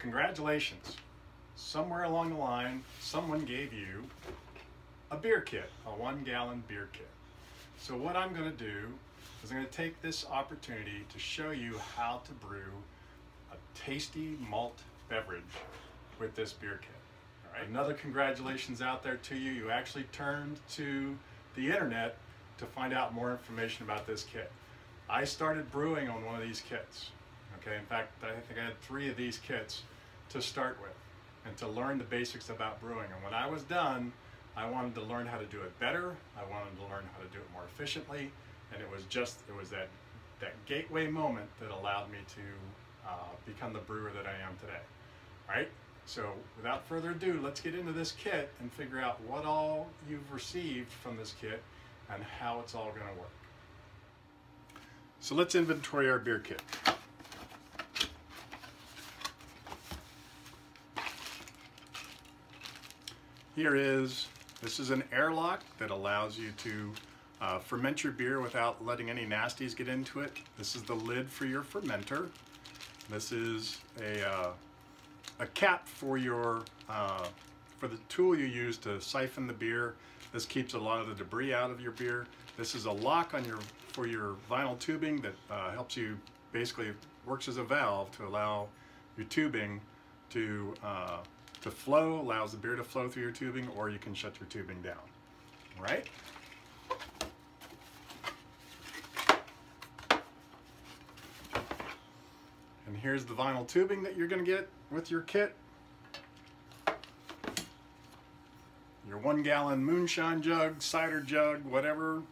congratulations. Somewhere along the line, someone gave you a beer kit, a 1-gallon beer kit. So what I'm going to do is I'm going to take this opportunity to show you how to brew a tasty malt beverage with this beer kit. All right. Another congratulations out there to you. You actually turned to the internet to find out more information about this kit. I started brewing on one of these kits. Okay, in fact, I think I had 3 of these kits to start with and to learn the basics about brewing. And when I was done, I wanted to learn how to do it better. I wanted to learn how to do it more efficiently. And it was that gateway moment that allowed me to become the brewer that I am today. All right, so without further ado, let's get into this kit and figure out what all you've received from this kit and how it's all going to work. So let's inventory our beer kit. This is an airlock that allows you to ferment your beer without letting any nasties get into it. This is the lid for your fermenter. This is a cap for your for the tool you use to siphon the beer. This keeps a lot of the debris out of your beer. This is a lock on for your vinyl tubing that helps you, basically works as a valve to allow your tubing to flow, allows the beer to flow through your tubing, or you can shut your tubing down. All right? And here's the vinyl tubing that you're going to get with your kit. Your 1-gallon moonshine jug, cider jug, whatever.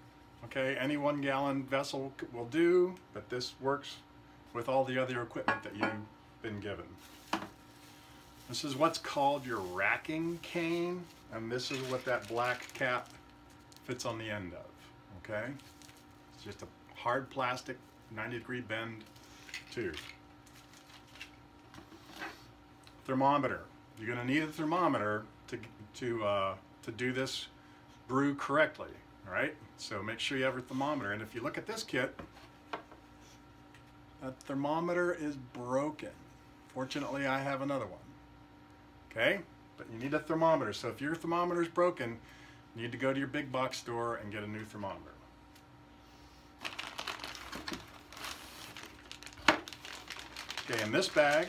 Okay, any 1-gallon vessel will do, but this works with all the other equipment that you've been given. This is what's called your racking cane, and this is what that black cap fits on the end of, okay? It's just a hard plastic 90-degree bend tube. Thermometer. You're going to need a thermometer to do this brew correctly, all right? So make sure you have a thermometer, and if you look at this kit, that thermometer is broken. Fortunately, I have another one. Okay, but you need a thermometer. So if your thermometer is broken, you need to go to your big box store and get a new thermometer. Okay, in this bag,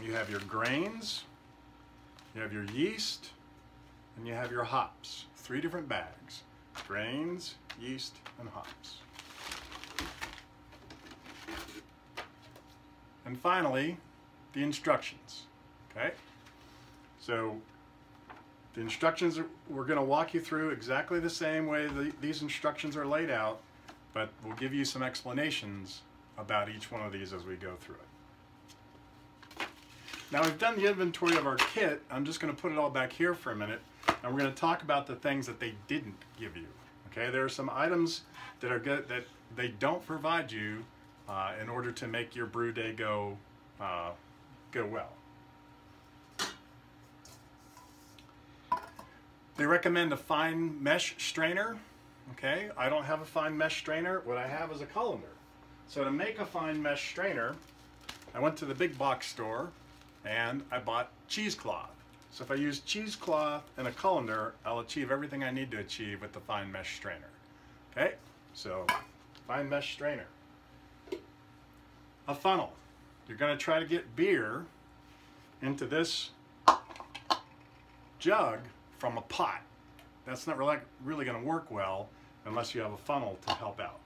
you have your grains, you have your yeast, and you have your hops. 3 different bags: grains, yeast, and hops. And finally, the instructions. Okay, so the instructions we're going to walk you through exactly the same way these instructions are laid out, but we'll give you some explanations about each one of these as we go through it. Now we've done the inventory of our kit. I'm just going to put it all back here for a minute, and we're going to talk about the things that they didn't give you. Okay, there are some items that are good that they don't provide you in order to make your brew day go well. They recommend a fine mesh strainer. Okay, I don't have a fine mesh strainer. What I have is a colander. So to make a fine mesh strainer, I went to the big box store and I bought cheesecloth. So if I use cheesecloth and a colander, I'll achieve everything I need to achieve with the fine mesh strainer. Okay, so fine mesh strainer. A funnel. You're going to try to get beer into this jug from a pot. That's not really going to work well unless you have a funnel to help out.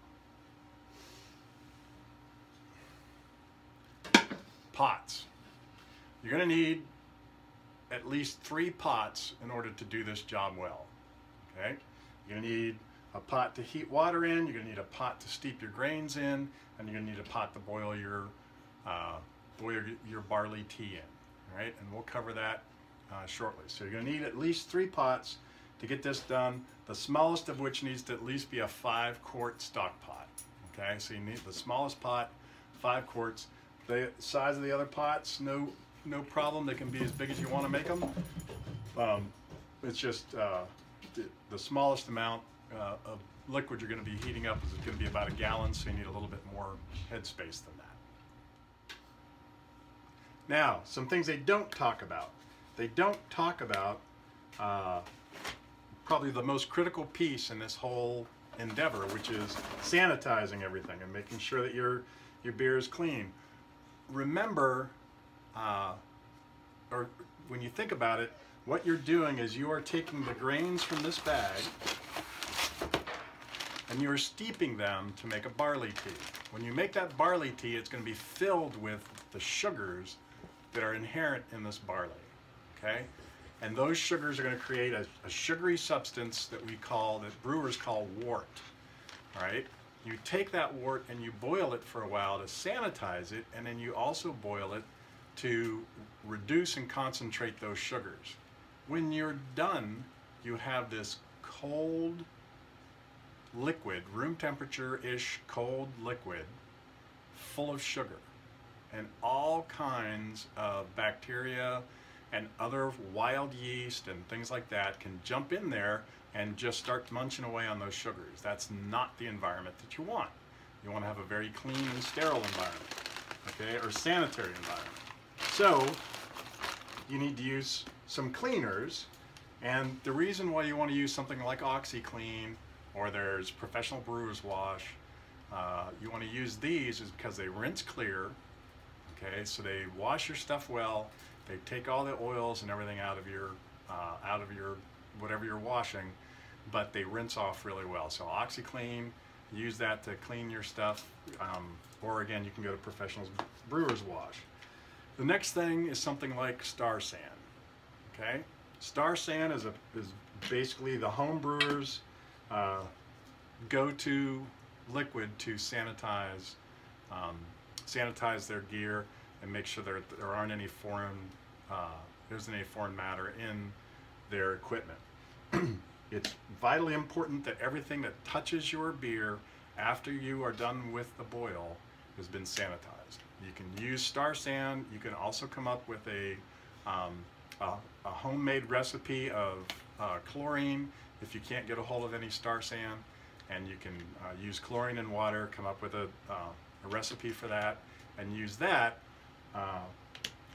Pots. You're going to need at least 3 pots in order to do this job well. Okay? You're going to need a pot to heat water in, you're going to need a pot to steep your grains in, and you're going to need a pot to boil your barley tea in. All right? And we'll cover that shortly. So you're going to need at least 3 pots to get this done, the smallest of which needs to at least be a 5-quart stock pot. Okay, so you need the smallest pot, 5 quarts. The size of the other pots, no problem. They can be as big as you want to make them. It's just the smallest amount of liquid you're going to be heating up is going to be about 1 gallon, so you need a little bit more headspace than that. Now, some things they don't talk about. They don't talk about probably the most critical piece in this whole endeavor, which is sanitizing everything and making sure that your beer is clean. Remember, or when you think about it, what you're doing is you are taking the grains from this bag and you're steeping them to make a barley tea. When you make that barley tea, it's going to be filled with the sugars that are inherent in this barley, okay? And those sugars are going to create a sugary substance that brewers call wort, all right? You take that wort and you boil it for a while to sanitize it, and then you also boil it to reduce and concentrate those sugars. When you're done, you have this cold liquid, room temperature-ish cold liquid, full of sugar. And all kinds of bacteria and other wild yeast and things like that can jump in there and just start munching away on those sugars. That's not the environment that you want. You want to have a very clean and sterile environment, okay, or sanitary environment. So you need to use some cleaners, and the reason why you want to use something like OxyClean, or there's Professional Brewer's Wash, you want to use these is because they rinse clear, okay, so they wash your stuff well, they take all the oils and everything out of your whatever you're washing, but they rinse off really well. So OxyClean, use that to clean your stuff, or again, you can go to Professional Brewer's Wash. The next thing is something like Star San. Okay, Star San is basically the home brewer's go-to liquid to sanitize their gear and make sure there aren't any foreign matter in their equipment. It's vitally important that everything that touches your beer after you are done with the boil has been sanitized. You can use Star San. You can also come up with a homemade recipe of chlorine if you can't get a hold of any Star San, and you can use chlorine and water, come up with a recipe for that and use that,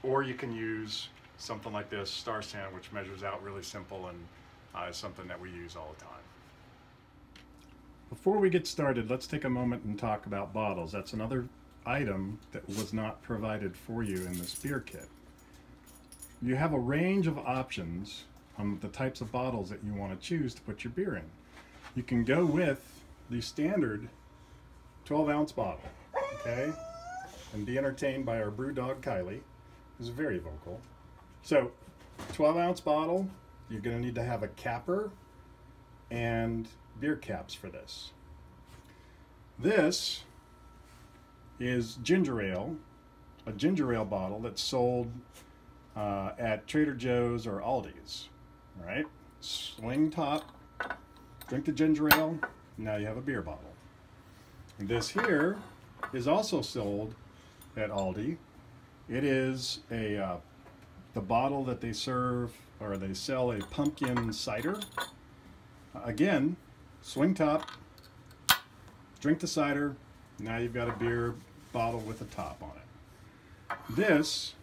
or you can use something like this, Star San, which measures out really simple and is something that we use all the time. Before we get started, let's take a moment and talk about bottles. That's another item that was not provided for you in this beer kit. You have a range of options on the types of bottles that you want to choose to put your beer in. You can go with the standard 12-ounce bottle, okay, and be entertained by our brew dog Kylie, who's very vocal. So 12-ounce bottle, you're going to need to have a capper and beer caps for this. This is ginger ale, a ginger ale bottle that's sold at Trader Joe's or Aldi's. All right, swing top, drink the ginger ale, now you have a beer bottle. And this here is also sold at Aldi. It is the bottle that they serve, or they sell, a pumpkin cider. Again, swing top, drink the cider, now you've got a beer bottle with a top on it. This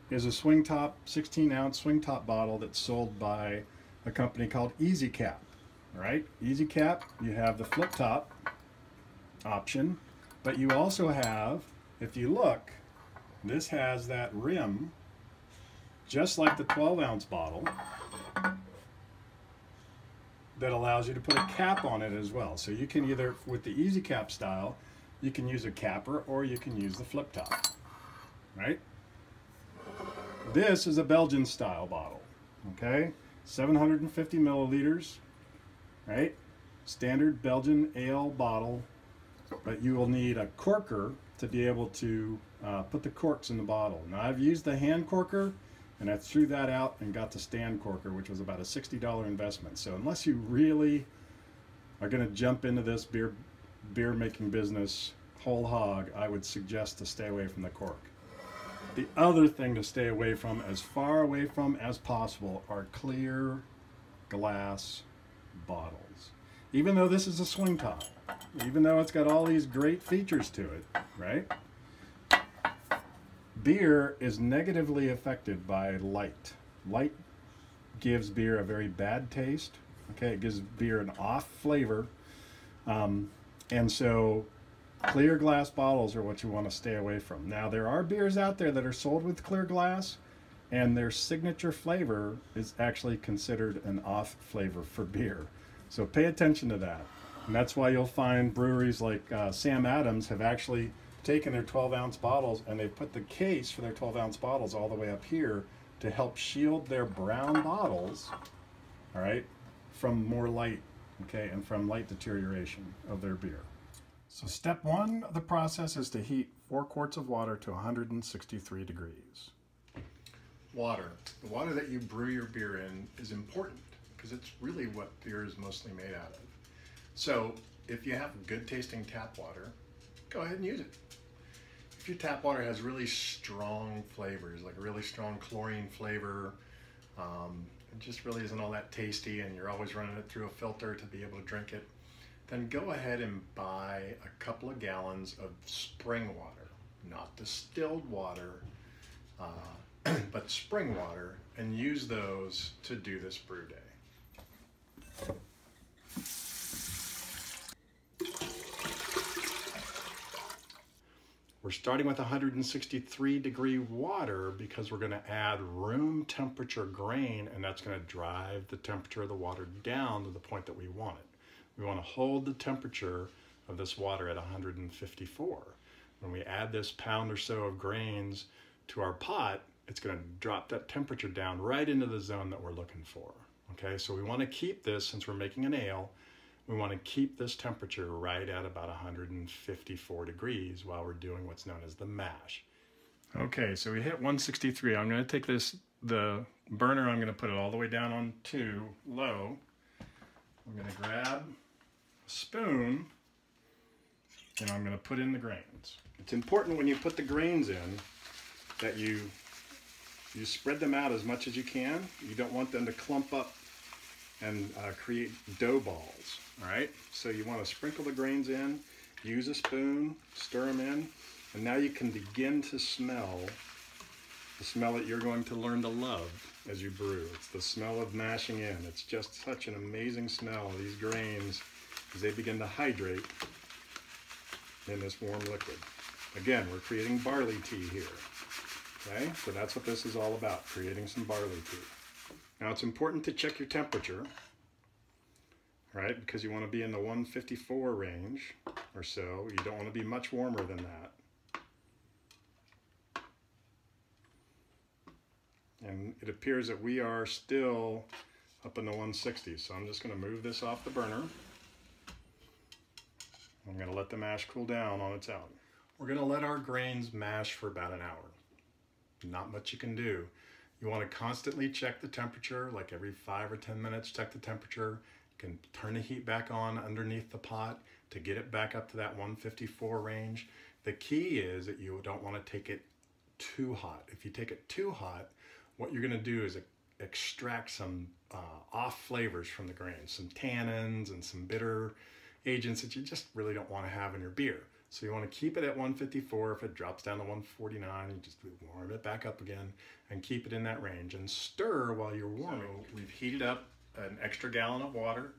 is a swing top, 16-ounce swing top bottle that's sold by a company called Easy Cap. All right, Easy Cap, you have the flip top option, but you also have, if you look, this has that rim just like the 12-ounce bottle that allows you to put a cap on it as well. So you can either, with the Easy Cap style, you can use a capper or you can use the flip top, right? This is a Belgian style bottle, okay? 750 milliliters, right? Standard Belgian ale bottle, but you will need a corker to be able to put the corks in the bottle. Now I've used the hand corker, and I threw that out and got the stand corker, which was about a $60 investment. So unless you really are going to jump into this beer making business whole hog, I would suggest to stay away from the cork. The other thing to stay away from, as far away from as possible, are clear glass bottles. Even though this is a swing top, even though it's got all these great features to it, right? beer is negatively affected by light. Light gives beer a very bad taste. Okay, it gives beer an off flavor. And so clear glass bottles are what you want to stay away from. Now, there are beers out there that are sold with clear glass, and their signature flavor is actually considered an off flavor for beer. So pay attention to that. And that's why you'll find breweries like Sam Adams have actually taken their 12-ounce bottles and they've put the case for their 12-ounce bottles all the way up here to help shield their brown bottles, all right, from more light, okay, and from light deterioration of their beer. So step one of the process is to heat 4 quarts of water to 163 degrees. Water. The water that you brew your beer in is important because it's really what beer is mostly made out of. So if you have good tasting tap water, go ahead and use it. If your tap water has really strong flavors, like a really strong chlorine flavor, it just really isn't all that tasty and you're always running it through a filter to be able to drink it, then go ahead and buy a couple of gallons of spring water, not distilled water, but spring water, and use those to do this brew day. We're starting with 163 degree water because we're going to add room temperature grain, and that's going to drive the temperature of the water down to the point that we want it. We want to hold the temperature of this water at 154. When we add this pound or so of grains to our pot, it's going to drop that temperature down right into the zone that we're looking for. Okay, so we want to keep this, since we're making an ale, we want to keep this temperature right at about 154 degrees while we're doing what's known as the mash. Okay, so we hit 163. I'm going to take the burner, I'm going to put it all the way down on 2, low. I'm going to grab a spoon and I'm going to put in the grains. It's important when you put the grains in that you spread them out as much as you can. You don't want them to clump up and create dough balls, all right? So you want to sprinkle the grains in, use a spoon, stir them in, and now you can begin to smell the smell that you're going to learn to love as you brew. It's the smell of mashing in. It's just such an amazing smell of these grains as they begin to hydrate in this warm liquid. Again, we're creating barley tea here, okay? So that's what this is all about, creating some barley tea. Now it's important to check your temperature, right? Because you want to be in the 154 range or so. You don't want to be much warmer than that. And it appears that we are still up in the 160s. So I'm just going to move this off the burner. I'm going to let the mash cool down on its own. We're going to let our grains mash for about an hour. Not much you can do. You want to constantly check the temperature, like every 5 or 10 minutes, check the temperature. You can turn the heat back on underneath the pot to get it back up to that 154 range. The key is that you don't want to take it too hot. If you take it too hot, what you're going to do is extract some off flavors from the grains, some tannins and some bitter agents that you just really don't want to have in your beer. So you want to keep it at 154. If it drops down to 149, you just warm it back up again and keep it in that range and stir while you're warming. So we've heated up an extra gallon of water,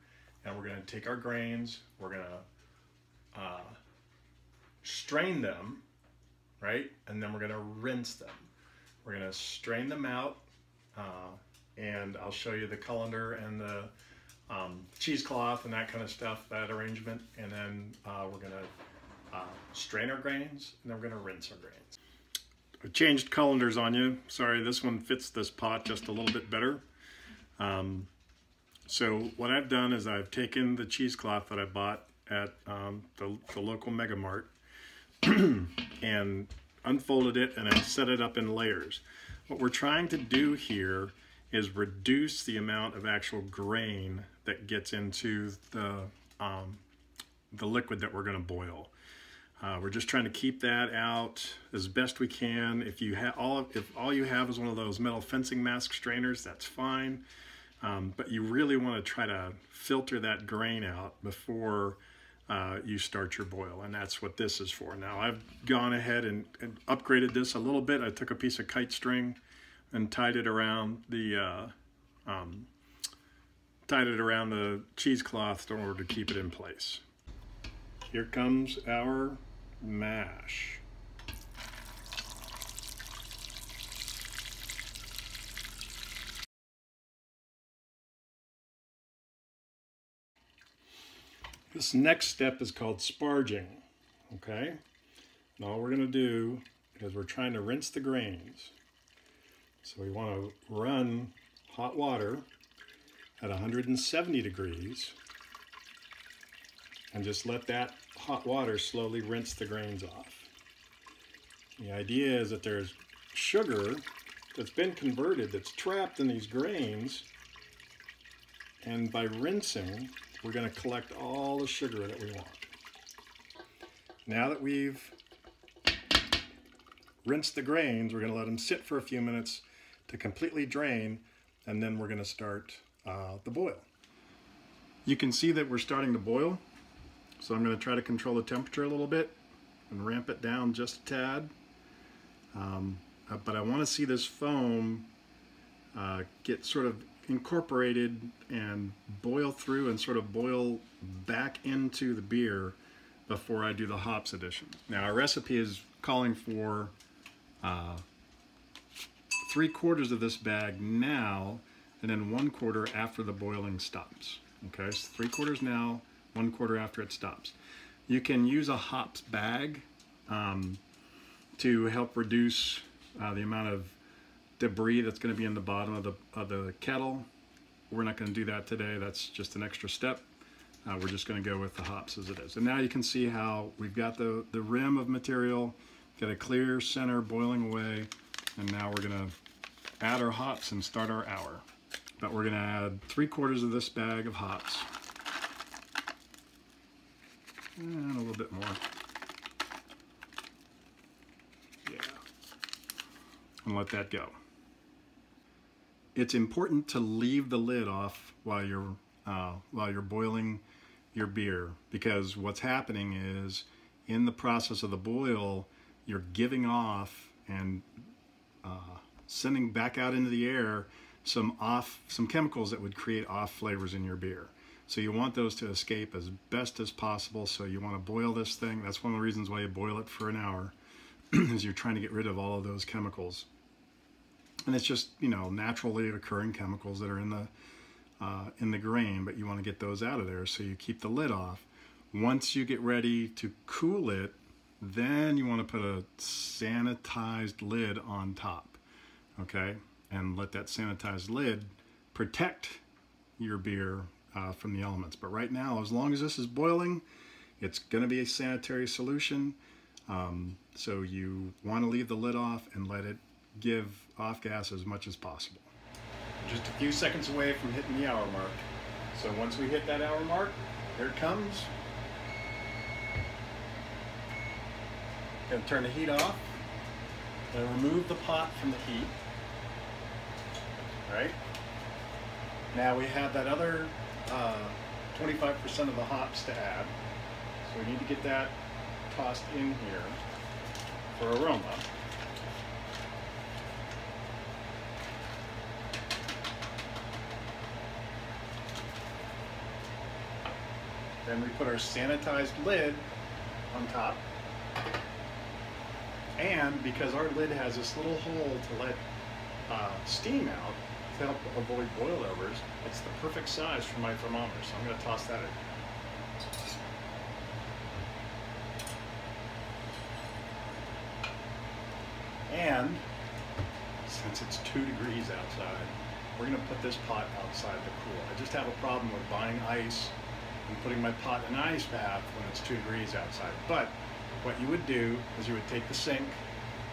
and we're going to take our grains, we're going to strain them, right? And then we're going to rinse them. We're going to strain them out, and I'll show you the colander and the cheesecloth and that kind of stuff, that arrangement, and then we're going to strain our grains, and then we're going to rinse our grains. I changed colanders on you. Sorry, this one fits this pot just a little bit better. So what I've done is I've taken the cheesecloth that I bought at the local Mega Mart and unfolded it, and I set it up in layers. What we're trying to do here is reduce the amount of actual grain that gets into the liquid that we're going to boil. We're just trying to keep that out as best we can. If all you have is one of those metal fencing mask strainers, that's fine. But you really want to try to filter that grain out before you start your boil, and that's what this is for. Now I've gone ahead and upgraded this a little bit. I took a piece of kite string and tied it around the cheesecloth in order to keep it in place. Here comes our mash. This next step is called sparging, okay? And all we're gonna do is we're trying to rinse the grains. So we wanna run hot water at 170 degrees and just let that hot water slowly rinse the grains off. The idea is that there's sugar that's been converted that's trapped in these grains, and by rinsing, we're going to collect all the sugar that we want. Now that we've rinsed the grains, we're going to let them sit for a few minutes to completely drain, and then we're going to start the boil. You can see that we're starting to boil, so I'm going to try to control the temperature a little bit and ramp it down just a tad. But I want to see this foam get sort of incorporated and boil through and sort of boil back into the beer before I do the hops addition. Now our recipe is calling for 3/4 of this bag now, and then 1/4 after the boiling stops. Okay, so 3/4 now, 1/4 after it stops. You can use a hops bag to help reduce the amount of debris that's going to be in the bottom of the kettle. We're not going to do that today. That's just an extra step. We're just going to go with the hops as it is. And now you can see how we've got the rim of material, got a clear center boiling away, and now we're going to add our hops and start our hour. But we're going to add 3/4 of this bag of hops. And a little bit more. Yeah. And let that go. It's important to leave the lid off while you're boiling your beer, because what's happening is in the process of the boil, you're giving off and sending back out into the air some chemicals that would create off flavors in your beer. So you want those to escape as best as possible. So you want to boil this thing. That's one of the reasons why you boil it for an hour, is you're trying to get rid of all of those chemicals. And it's just, you know, naturally occurring chemicals that are in the grain, but you want to get those out of there, so you keep the lid off. Once you get ready to cool it, then you want to put a sanitized lid on top, okay? And let that sanitized lid protect your beer from the elements. But right now, as long as this is boiling, it's going to be a sanitary solution. So you want to leave the lid off and let it give off gas as much as possible. Just a few seconds away from hitting the hour mark. So once we hit that hour mark, here it comes. Gonna turn the heat off. Gonna remove the pot from the heat. Right? Now we have that other 25% of the hops to add. So we need to get that tossed in here for aroma. Then we put our sanitized lid on top. And because our lid has this little hole to let steam out to help avoid boilovers, it's the perfect size for my thermometer. So I'm going to toss that in. And since it's 2 degrees outside, we're going to put this pot outside to cool. I just have a problem with buying ice and putting my pot in an ice bath when it's 2 degrees outside. But what you would do is you would take the sink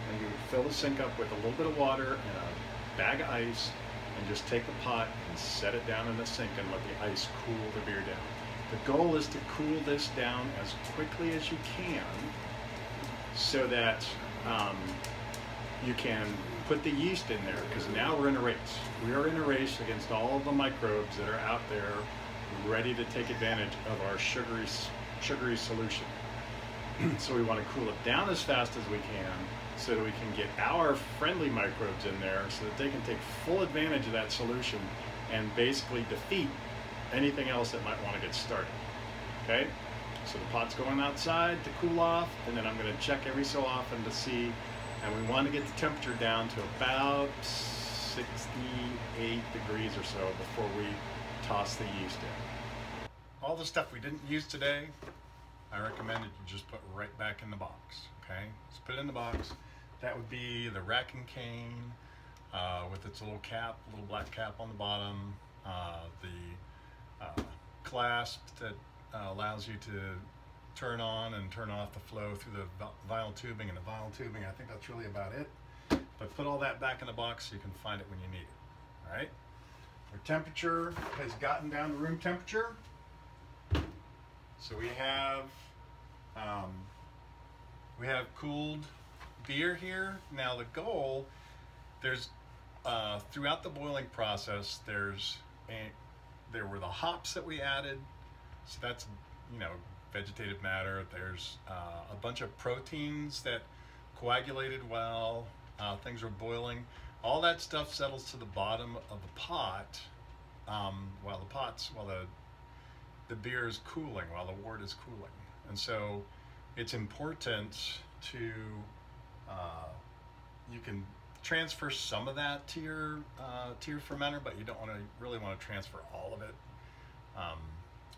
and you would fill the sink up with a little bit of water and a bag of ice, and just take the pot and set it down in the sink and let the ice cool the beer down. The goal is to cool this down as quickly as you can so that you can put the yeast in there, because now we're in a race. We are in a race against all the microbes that are out there ready to take advantage of our sugary sugary solution. So we want to cool it down as fast as we can so that we can get our friendly microbes in there so that they can take full advantage of that solution and basically defeat anything else that might want to get started. Okay? So the pot's going outside to cool off, and then I'm going to check every so often to see, and we want to get the temperature down to about 68 degrees or so before we toss the yeast in. All the stuff we didn't use today, I recommend that you just put right back in the box, okay? Just put it in the box. That would be the racking cane with its little cap, little black cap on the bottom, the clasp that allows you to turn on and turn off the flow through the vinyl tubing and the vinyl tubing. I think that's really about it. But put all that back in the box so you can find it when you need it, all right? Our temperature has gotten down to room temperature. So we have cooled beer here. Now the goal, there's throughout the boiling process, there were the hops that we added. So that's, you know, vegetative matter. There's a bunch of proteins that coagulated while things were boiling. All that stuff settles to the bottom of the pot while the beer is cooling, while the wort is cooling. And so it's important to, you can transfer some of that to your fermenter, but you don't really want to transfer all of it.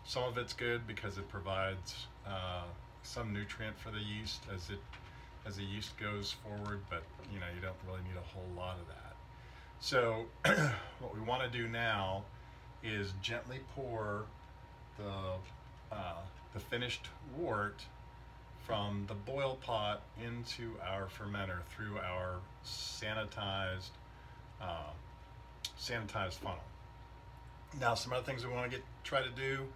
Some of it's good because it provides some nutrient for the yeast as the yeast goes forward, but you know, you don't really need a whole lot of that. So what we want to do now is gently pour the finished wort from the boil pot into our fermenter through our sanitized funnel. Now, some other things we want to try to do.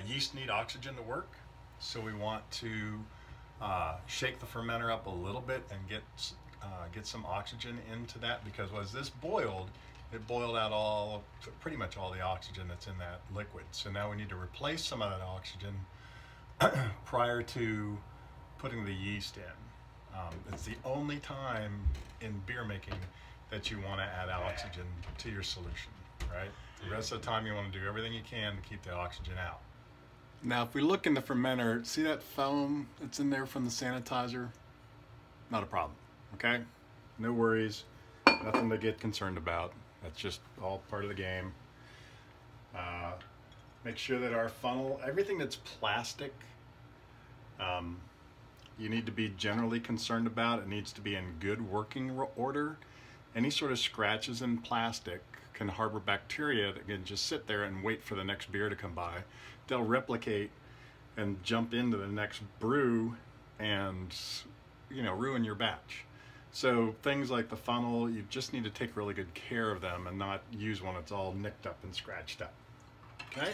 Yeast need oxygen to work, so we want to shake the fermenter up a little bit and get some oxygen into that, because as this boiled, it boiled out pretty much all the oxygen that's in that liquid. So now we need to replace some of that oxygen prior to putting the yeast in. It's the only time in beer making that you want to add oxygen to your solution, right? The rest of the time you want to do everything you can to keep the oxygen out. Now if we look in the fermenter, see that foam that's in there from the sanitizer? Not a problem, okay? No worries, nothing to get concerned about. That's just all part of the game. Make sure that our funnel, everything that's plastic, you need to be generally concerned about. It needs to be in good working order. Any sort of scratches in plastic can harbor bacteria that can just sit there and wait for the next beer to come by. They'll replicate and jump into the next brew and, you know, ruin your batch. So things like the funnel, you just need to take really good care of them and not use one that's all nicked up and scratched up. Okay?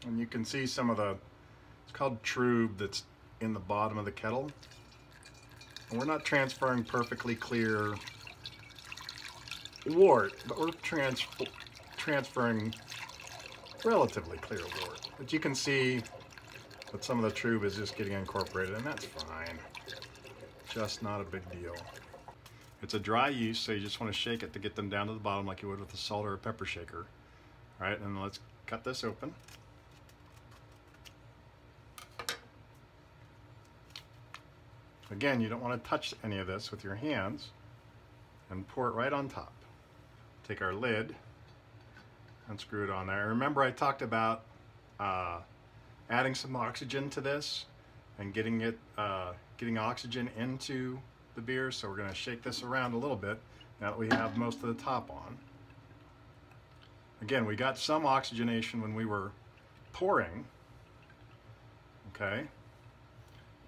And you can see some of the, it's called trube, that's in the bottom of the kettle. And we're not transferring perfectly clear wort, but we're transferring relatively clear wort. But you can see that some of the trube is just getting incorporated, and that's fine. Just not a big deal. It's a dry yeast, so you just want to shake it to get them down to the bottom like you would with a salt or a pepper shaker. All right, and let's cut this open. Again, you don't want to touch any of this with your hands, and pour it right on top. Take our lid and screw it on there. Remember, I talked about adding some oxygen to this and getting oxygen into the beer. So we're going to shake this around a little bit now that we have most of the top on. Again, we got some oxygenation when we were pouring. Okay.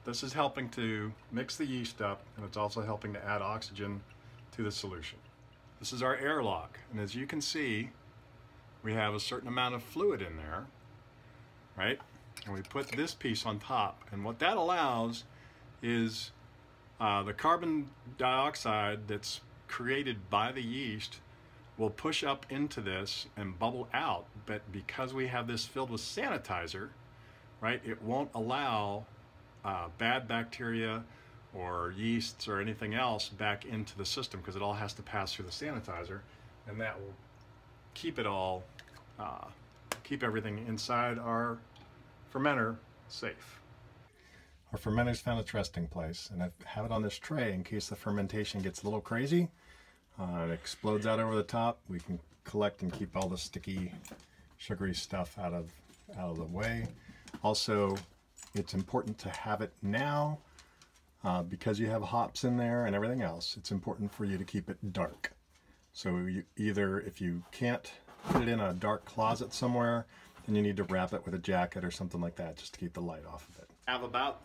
This is helping to mix the yeast up, and it's also helping to add oxygen to the solution. This is our airlock, and as you can see, we have a certain amount of fluid in there, right? And we put this piece on top, and what that allows is The carbon dioxide that's created by the yeast will push up into this and bubble out, but because we have this filled with sanitizer, right, it won't allow bad bacteria or yeasts or anything else back into the system, because it all has to pass through the sanitizer, and that will keep it all, keep everything inside our fermenter safe. Our fermenter's found its resting place, and I have it on this tray in case the fermentation gets a little crazy. It explodes out over the top. We can collect and keep all the sticky, sugary stuff out of the way. Also, it's important to have it now because you have hops in there and everything else. It's important for you to keep it dark. So you, either if you can't put it in a dark closet somewhere, then you need to wrap it with a jacket or something like that just to keep the light off of it. I have about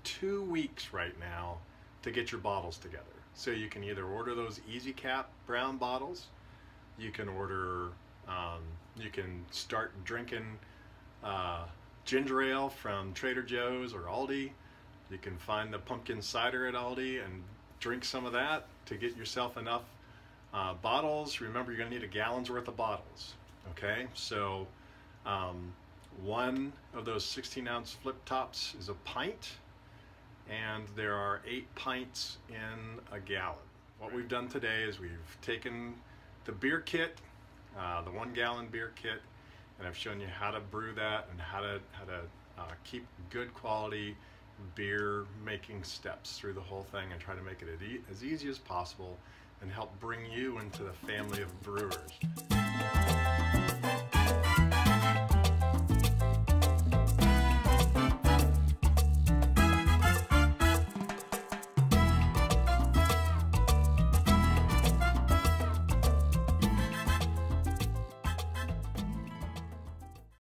2 weeks right now to get your bottles together. So you can either order those Easy Cap brown bottles, you can order, you can start drinking ginger ale from Trader Joe's or Aldi. You can find the pumpkin cider at Aldi and drink some of that to get yourself enough bottles. Remember, you're gonna need a gallon's worth of bottles, okay? So one of those 16-ounce flip tops is a pint, and there are 8 pints in a gallon. What we've done today is we've taken the beer kit, the 1 gallon beer kit, and I've shown you how to brew that and how to keep good quality beer making steps through the whole thing, and try to make it as easy as possible and help bring you into the family of brewers.